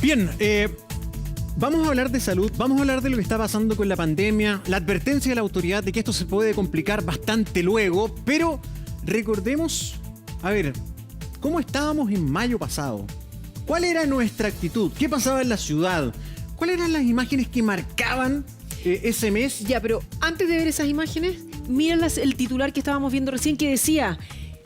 Bien, vamos a hablar de salud, vamos a hablar de lo que está pasando con la pandemia, la advertencia de la autoridad de que esto se puede complicar bastante luego, pero recordemos, a ver, ¿cómo estábamos en mayo pasado? ¿Cuál era nuestra actitud? ¿Qué pasaba en la ciudad? ¿Cuáles eran las imágenes que marcaban ese mes? Ya, pero antes de ver esas imágenes, miren el titular que estábamos viendo recién que decía: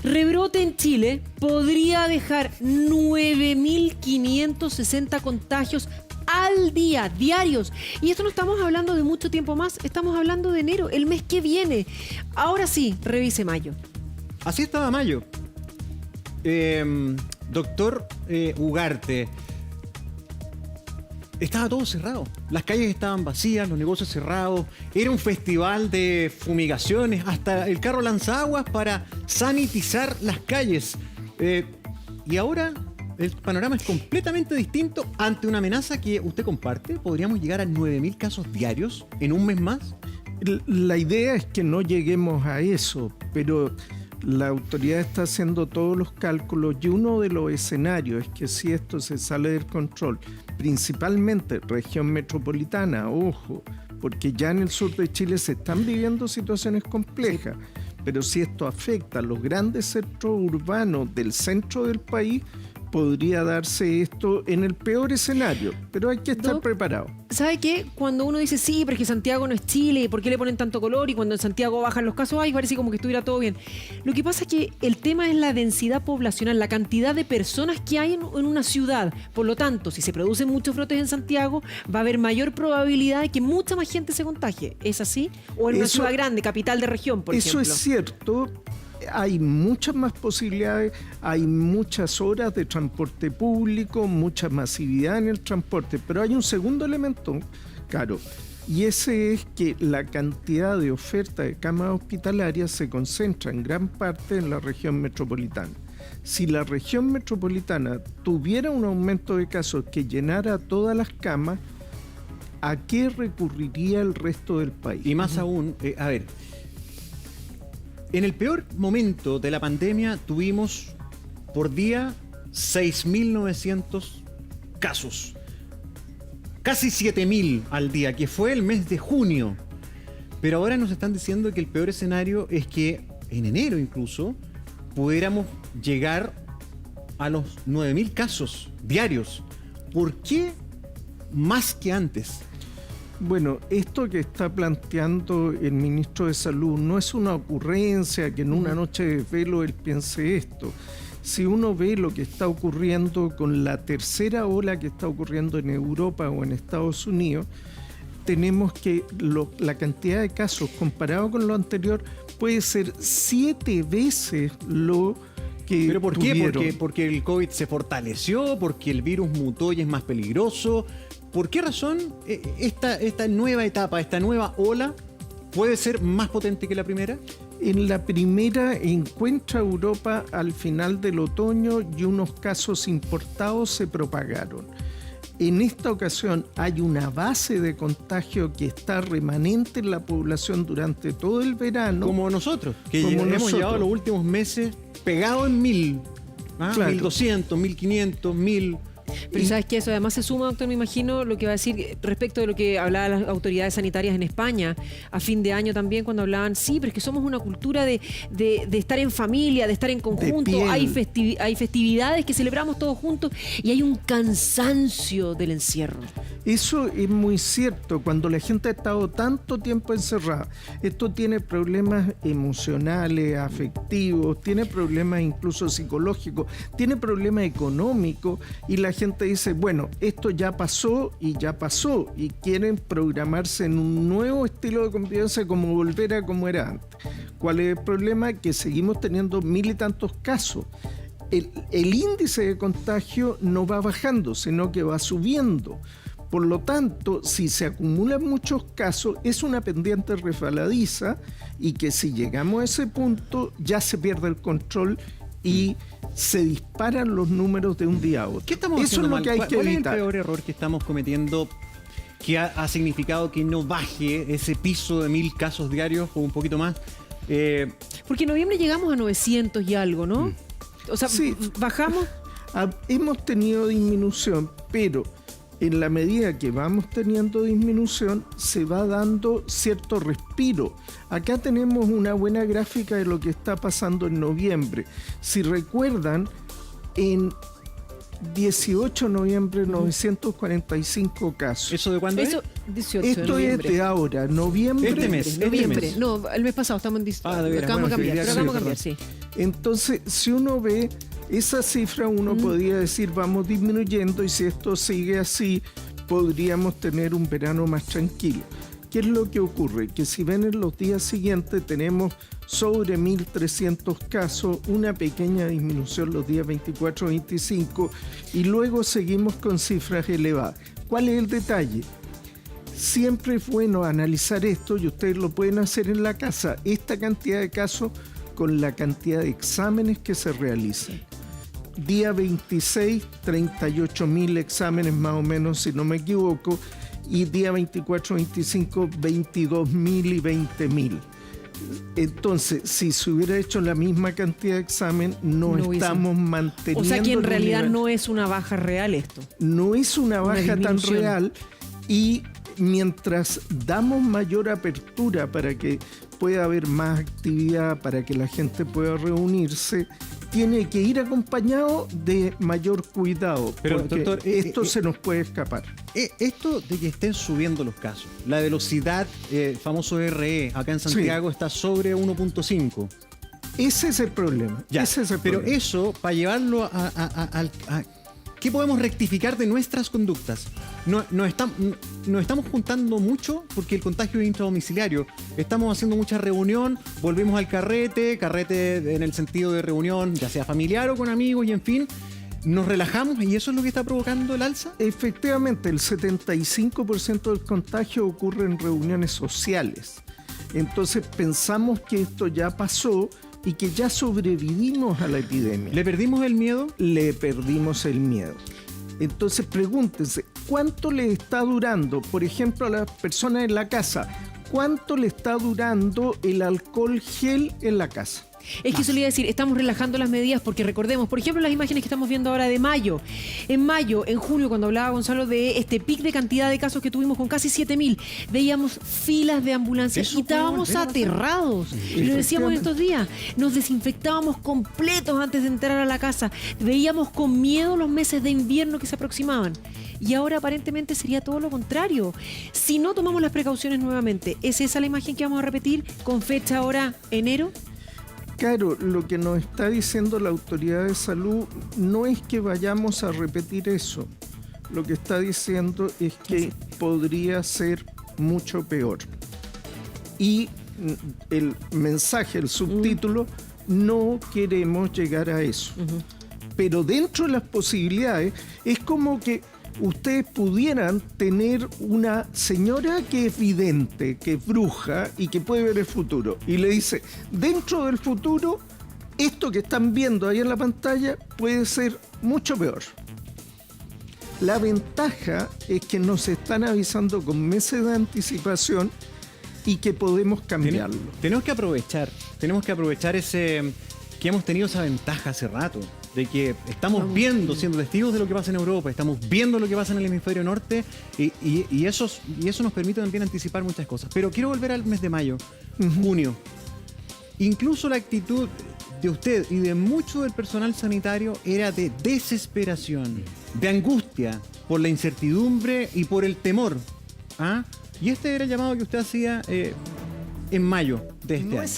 rebrote en Chile podría dejar 9.560 contagios al día, diarios. Y esto no estamos hablando de mucho tiempo más, estamos hablando de enero, el mes que viene. Ahora sí, revise mayo. Así estaba mayo. Doctor Ugarte, estaba todo cerrado. Las calles estaban vacías, los negocios cerrados. Era un festival de fumigaciones, hasta el carro lanzaguas para sanitizar las calles. Y ahora el panorama es completamente distinto ante una amenaza que usted comparte. ¿Podríamos llegar a 9.000 casos diarios en un mes más? La idea es que no lleguemos a eso, pero la autoridad está haciendo todos los cálculos y uno de los escenarios es que si esto se sale del control, principalmente región metropolitana, ojo, porque ya en el sur de Chile se están viviendo situaciones complejas, pero si esto afecta a los grandes centros urbanos del centro del país, podría darse esto en el peor escenario, pero hay que estar preparado. ¿Sabe qué? Cuando uno dice, sí, pero es que Santiago no es Chile, ¿y por qué le ponen tanto color? Y cuando en Santiago bajan los casos, ay, parece como que estuviera todo bien. Lo que pasa es que el tema es la densidad poblacional, la cantidad de personas que hay en una ciudad. Por lo tanto, si se producen muchos brotes en Santiago, va a haber mayor probabilidad de que mucha más gente se contagie. ¿Es así? O en una ciudad grande, capital de región, por ejemplo. Eso es cierto. Hay muchas más posibilidades, hay muchas horas de transporte público, mucha masividad en el transporte, pero hay un segundo elemento, Caro, y ese es que la cantidad de oferta de camas hospitalarias se concentra en gran parte en la región metropolitana. Si la región metropolitana tuviera un aumento de casos que llenara todas las camas, ¿a qué recurriría el resto del país? Y más aún, a ver, en el peor momento de la pandemia tuvimos por día 6.900 casos. Casi 7.000 al día, que fue el mes de junio. Pero ahora nos están diciendo que el peor escenario es que en enero incluso pudiéramos llegar a los 9.000 casos diarios. ¿Por qué más que antes? Bueno, esto que está planteando el ministro de Salud no es una ocurrencia que en una noche de velo él piense esto. Si uno ve lo que está ocurriendo con la tercera ola que está ocurriendo en Europa o en Estados Unidos, tenemos que la cantidad de casos comparado con lo anterior puede ser 7 veces lo que ¿Pero por tuvieron. qué? ¿Porque el COVID se fortaleció? ¿Porque el virus mutó y es más peligroso? ¿Por qué razón esta nueva etapa, esta nueva ola puede ser más potente que la primera? En la primera encuentra Europa al final del otoño y unos casos importados se propagaron. En esta ocasión hay una base de contagio que está remanente en la población durante todo el verano. Como nosotros, que hemos llevado los últimos meses pegados en 1.000, claro. 1.200, 1.500, 1.000... Pero ¿sabes qué? Eso además se suma, doctor, me imagino, lo que va a decir respecto de lo que hablaban las autoridades sanitarias en España a fin de año también, cuando hablaban, sí, pero es que somos una cultura de estar en familia, de estar en conjunto, hay festividades que celebramos todos juntos y hay un cansancio del encierro. Eso es muy cierto, cuando la gente ha estado tanto tiempo encerrada. Esto tiene problemas emocionales, afectivos, tiene problemas incluso psicológicos, tiene problemas económicos y la gente dice, bueno, esto ya pasó y quieren programarse en un nuevo estilo de convivencia como volver a como era antes. ¿Cuál es el problema? Que seguimos teniendo 1.000 y tantos casos. El índice de contagio no va bajando, sino que va subiendo. Por lo tanto, si se acumulan muchos casos, es una pendiente resbaladiza y que si llegamos a ese punto ya se pierde el control y se disparan los números de un día a otro. ¿Qué estamos Eso es lo que hay que ¿Cuál evitar? es el peor error que estamos cometiendo que ha significado que no baje ese piso de 1.000 casos diarios o un poquito más? Porque en noviembre llegamos a 900 y algo, ¿no? O sea, sí, bajamos. Hemos tenido disminución, pero En la medida que vamos teniendo disminución, se va dando cierto respiro. Acá tenemos una buena gráfica de lo que está pasando en noviembre. Si recuerdan, en 18 de noviembre, 945 casos. ¿Eso de cuándo Eso, es? 18 de Esto es noviembre. de ahora, noviembre. Este mes. Noviembre. No, el mes pasado estamos en de veras, acabamos de bueno, cambiar, sí, pero acabamos de sí, cambiar, sí. Entonces, si uno ve esa cifra, uno podría decir vamos disminuyendo, y si esto sigue así, podríamos tener un verano más tranquilo. ¿Qué es lo que ocurre? Que si ven en los días siguientes tenemos sobre 1.300 casos, una pequeña disminución los días 24, 25, y luego seguimos con cifras elevadas. ¿Cuál es el detalle? Siempre es bueno analizar esto, y ustedes lo pueden hacer en la casa, esta cantidad de casos con la cantidad de exámenes que se realizan. Día 26, 38.000 exámenes más o menos, si no me equivoco, y día 24, 25, 22.000 y 20.000. Entonces, si se hubiera hecho la misma cantidad de examen, no estamos manteniendo... O sea que en realidad nivel. no es una baja real esto. No es una baja tan disminución. real, y mientras damos mayor apertura para que pueda haber más actividad, para que la gente pueda reunirse, tiene que ir acompañado de mayor cuidado, Pero, porque doctor, esto se nos puede escapar. Esto de que estén subiendo los casos, la velocidad, famoso RE, acá en Santiago está sobre 1.5. Ese es el problema. Ya, Ese es el pero problema. eso, para llevarlo a ¿qué podemos rectificar de nuestras conductas? Nos estamos juntando mucho porque el contagio es intradomiciliario. Estamos haciendo mucha reunión, volvemos al carrete en el sentido de reunión, ya sea familiar o con amigos, y en fin, nos relajamos, y eso es lo que está provocando el alza. Efectivamente, el 75% del contagio ocurre en reuniones sociales. Entonces pensamos que esto ya pasó y que ya sobrevivimos a la epidemia. ¿Le perdimos el miedo? Le perdimos el miedo. Entonces pregúntense, ¿cuánto le está durando, por ejemplo, a las personas en la casa? ¿Cuánto le está durando el alcohol gel en la casa? Es que eso le iba a decir, estamos relajando las medidas porque recordemos, por ejemplo, las imágenes que estamos viendo ahora de mayo. En mayo, en julio, cuando hablaba Gonzalo de este pic de cantidad de casos que tuvimos con casi 7.000, veíamos filas de ambulancias y estábamos aterrados. Y lo decíamos en estos días, nos desinfectábamos completos antes de entrar a la casa. Veíamos con miedo los meses de invierno que se aproximaban. Y ahora aparentemente sería todo lo contrario. Si no tomamos las precauciones nuevamente, ¿es esa la imagen que vamos a repetir con fecha ahora enero? Claro, lo que nos está diciendo la autoridad de salud no es que vayamos a repetir eso. Lo que está diciendo es que podría ser mucho peor. Y el mensaje, el subtítulo, no queremos llegar a eso. Pero dentro de las posibilidades, es como que ustedes pudieran tener una señora que es vidente, que es bruja y que puede ver el futuro. Y le dice, dentro del futuro, esto que están viendo ahí en la pantalla puede ser mucho peor. La ventaja es que nos están avisando con meses de anticipación y que podemos cambiarlo. Tenemos que aprovechar ese que hemos tenido esa ventaja hace rato, de que estamos viendo, siendo testigos de lo que pasa en Europa, estamos viendo lo que pasa en el hemisferio norte, y eso nos permite también anticipar muchas cosas. Pero quiero volver al mes de mayo, junio. Incluso la actitud de usted y de mucho del personal sanitario era de desesperación, de angustia por la incertidumbre y por el temor. ¿Ah? Y este era el llamado que usted hacía en mayo de este año.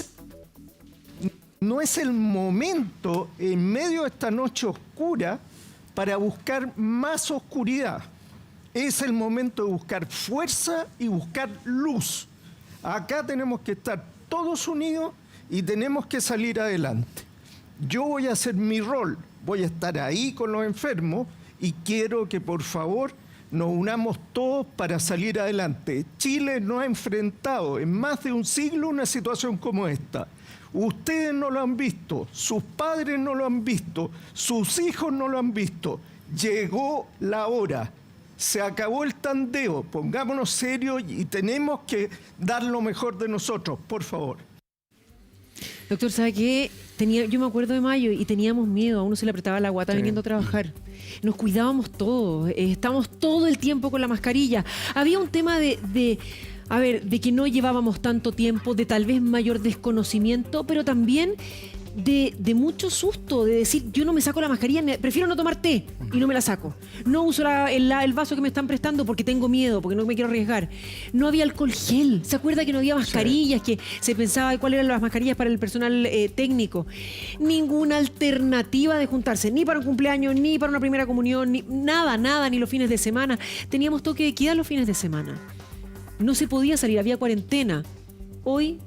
No es el momento, en medio de esta noche oscura, para buscar más oscuridad. Es el momento de buscar fuerza y buscar luz. Acá tenemos que estar todos unidos y tenemos que salir adelante. Yo voy a hacer mi rol, voy a estar ahí con los enfermos, y quiero que por favor nos unamos todos para salir adelante. Chile no ha enfrentado en más de un siglo una situación como esta. Ustedes no lo han visto, sus padres no lo han visto, sus hijos no lo han visto. Llegó la hora, se acabó el tandeo, pongámonos serios y tenemos que dar lo mejor de nosotros, por favor. Doctor, ¿sabe qué? Yo me acuerdo de mayo y teníamos miedo, a uno se le apretaba la guata viniendo a trabajar. Nos cuidábamos todos, estábamos todo el tiempo con la mascarilla. Había un tema de que no llevábamos tanto tiempo, de tal vez mayor desconocimiento, pero también de mucho susto, de decir, yo no me saco la mascarilla, prefiero no tomar té y no me la saco. No uso el vaso que me están prestando porque tengo miedo, porque no me quiero arriesgar. No había alcohol gel. ¿Se acuerda que no había mascarillas? Sí. Que se pensaba cuáles eran las mascarillas para el personal técnico. Ninguna alternativa de juntarse, ni para un cumpleaños, ni para una primera comunión, ni nada, ni los fines de semana. Teníamos toque de queda los fines de semana. No se podía salir, había cuarentena. Hoy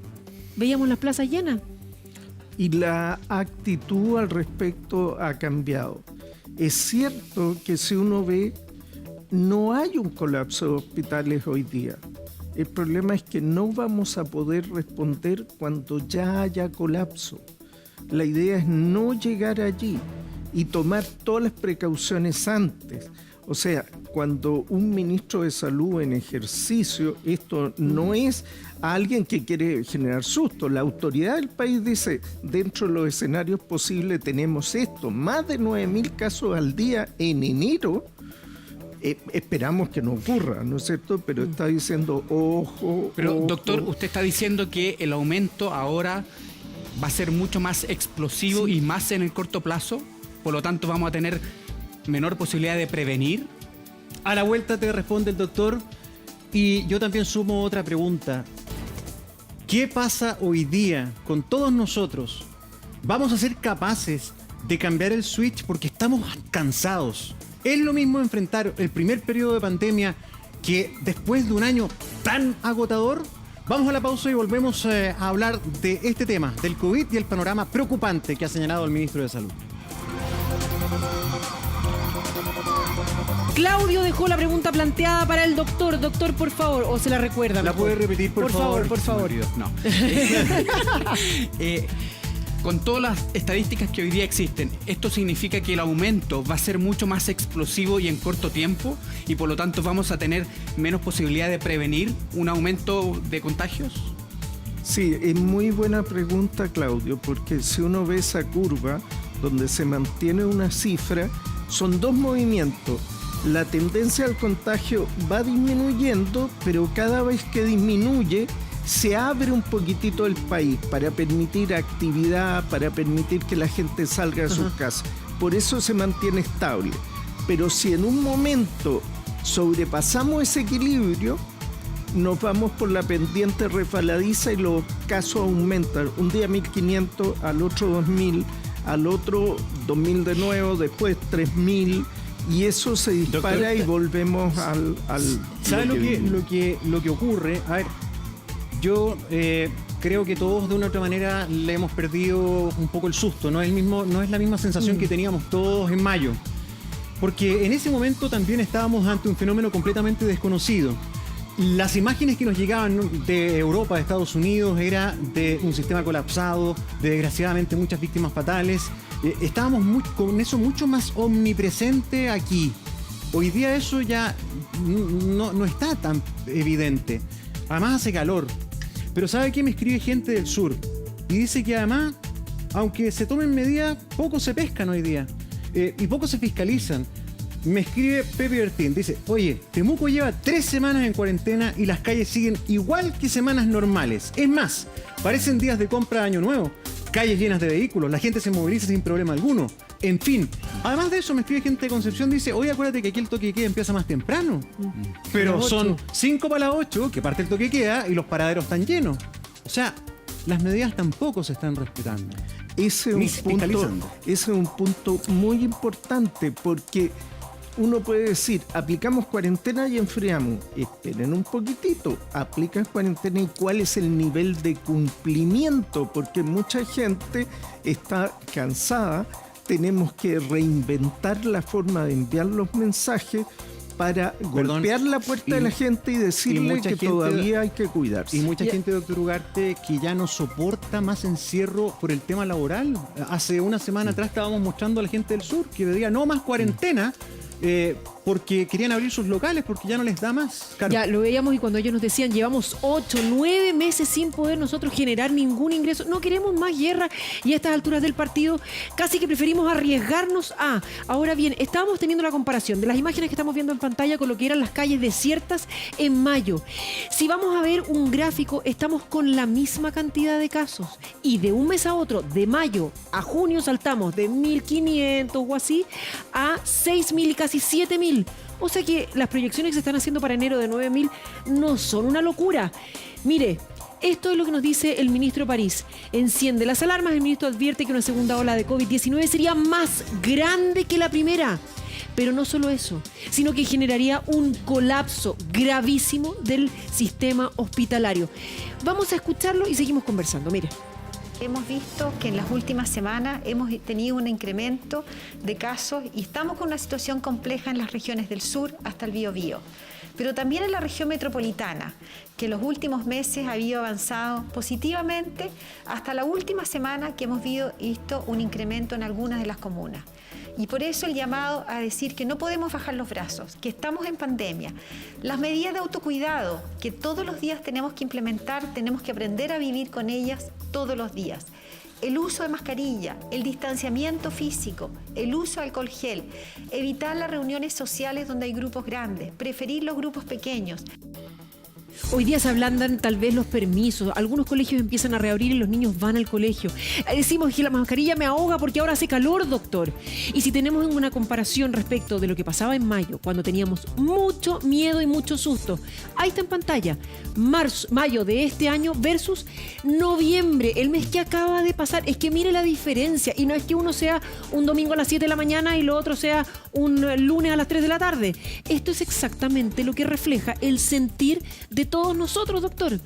veíamos las plazas llenas. Y la actitud al respecto ha cambiado. Es cierto que si uno ve, no hay un colapso de hospitales hoy día. El problema es que no vamos a poder responder cuando ya haya colapso. La idea es no llegar allí y tomar todas las precauciones antes. O sea, cuando un ministro de salud en ejercicio, esto no es a alguien que quiere generar susto. La autoridad del país dice, dentro de los escenarios posibles tenemos esto, más de 9.000 casos al día en enero. Esperamos que no ocurra, ¿no es cierto? Pero está diciendo, ojo. Pero, ojo. doctor, usted está diciendo que el aumento ahora va a ser mucho más explosivo y más en el corto plazo. Por lo tanto, vamos a tener menor posibilidad de prevenir. A la vuelta te responde el doctor y yo también sumo otra pregunta. ¿Qué pasa hoy día con todos nosotros? ¿Vamos a ser capaces de cambiar el switch porque estamos cansados? ¿Es lo mismo enfrentar el primer periodo de pandemia que después de un año tan agotador? Vamos a la pausa y volvemos a hablar de este tema, del COVID y el panorama preocupante que ha señalado el ministro de Salud. Claudio dejó la pregunta planteada para el doctor. Doctor, por favor, o se la recuerda. ¿La puede repetir, por favor? Por favor. No. Con todas las estadísticas que hoy día existen, ¿esto significa que el aumento va a ser mucho más explosivo y en corto tiempo? Y por lo tanto vamos a tener menos posibilidad de prevenir un aumento de contagios? Sí, es muy buena pregunta, Claudio, porque si uno ve esa curva donde se mantiene una cifra, son dos movimientos. La tendencia al contagio va disminuyendo, pero cada vez que disminuye, se abre un poquitito el país para permitir actividad, para permitir que la gente salga de sus casas. Por eso se mantiene estable. Pero si en un momento sobrepasamos ese equilibrio, nos vamos por la pendiente resbaladiza y los casos aumentan. Un día 1.500, al otro 2.000, al otro 2.000 de nuevo, después 3.000. Y eso se dispara. Doctor, y volvemos al ¿sabe lo que ocurre? A ver, yo creo que todos de una u otra manera le hemos perdido un poco el susto. No es la misma sensación que teníamos todos en mayo. Porque en ese momento también estábamos ante un fenómeno completamente desconocido. Las imágenes que nos llegaban de Europa, de Estados Unidos, era de un sistema colapsado, de desgraciadamente muchas víctimas fatales. Estábamos con eso mucho más omnipresente aquí. Hoy día eso ya no está tan evidente. Además hace calor. Pero ¿sabe qué? Me escribe gente del sur y dice que además, aunque se tomen medidas, poco se pescan hoy día y poco se fiscalizan. Me escribe Pepe Bertín, dice, oye, Temuco lleva 3 semanas en cuarentena y las calles siguen igual que semanas normales. Es más, parecen días de compra de Año Nuevo. Calles llenas de vehículos, la gente se moviliza sin problema alguno. En fin, además de eso me escribe gente de Concepción, dice, oye, acuérdate que aquí el toque de queda empieza más temprano. Pero son 5 para las 8 que parte el toque de queda y los paraderos están llenos. O sea, las medidas tampoco se están respetando. Ese es un punto muy importante porque uno puede decir, aplicamos cuarentena y enfriamos. Esperen un poquitito, aplican cuarentena y cuál es el nivel de cumplimiento, porque mucha gente está cansada. Tenemos que reinventar la forma de enviar los mensajes para golpear la puerta de la gente y decirle que todavía hay que cuidarse. Y mucha gente, doctor Ugarte, que ya no soporta más encierro por el tema laboral. Hace una semana atrás estábamos mostrando a la gente del sur que pedía no más cuarentena, porque querían abrir sus locales porque ya no les da más. Claro. Ya lo veíamos y cuando ellos nos decían llevamos 8, 9 meses sin poder nosotros generar ningún ingreso, no queremos más guerra y a estas alturas del partido casi que preferimos arriesgarnos a. Ahora bien, estábamos teniendo la comparación de las imágenes que estamos viendo en pantalla con lo que eran las calles desiertas en mayo. Si vamos a ver un gráfico, estamos con la misma cantidad de casos y de un mes a otro, de mayo a junio, saltamos de 1.500 o así a 6.000 y casi 7.000. O sea que las proyecciones que se están haciendo para enero de 9.000 no son una locura. Mire, esto es lo que nos dice el ministro París. Enciende las alarmas. El ministro advierte que una segunda ola de COVID-19 sería más grande que la primera. Pero no solo eso, sino que generaría un colapso gravísimo del sistema hospitalario. Vamos a escucharlo y seguimos conversando. Mire. Hemos visto que en las últimas semanas hemos tenido un incremento de casos y estamos con una situación compleja en las regiones del sur hasta el Biobío, pero también en la región metropolitana, que en los últimos meses ha habido avanzado positivamente hasta la última semana que hemos visto un incremento en algunas de las comunas. Y por eso el llamado a decir que no podemos bajar los brazos, que estamos en pandemia. Las medidas de autocuidado que todos los días tenemos que implementar, tenemos que aprender a vivir con ellas todos los días. El uso de mascarilla, el distanciamiento físico, el uso de alcohol gel, evitar las reuniones sociales donde hay grupos grandes, preferir los grupos pequeños. Hoy día se ablandan tal vez los permisos, algunos colegios empiezan a reabrir y los niños van al colegio. Decimos que la mascarilla me ahoga porque ahora hace calor, doctor. Y si tenemos una comparación respecto de lo que pasaba en mayo, cuando teníamos mucho miedo y mucho susto, ahí está en pantalla, mayo de este año versus noviembre, el mes que acaba de pasar. Es que mire la diferencia, y no es que uno sea un domingo a las 7 de la mañana y lo otro sea un lunes a las 3 de la tarde. Esto es exactamente lo que refleja el sentir de todos nosotros, doctor.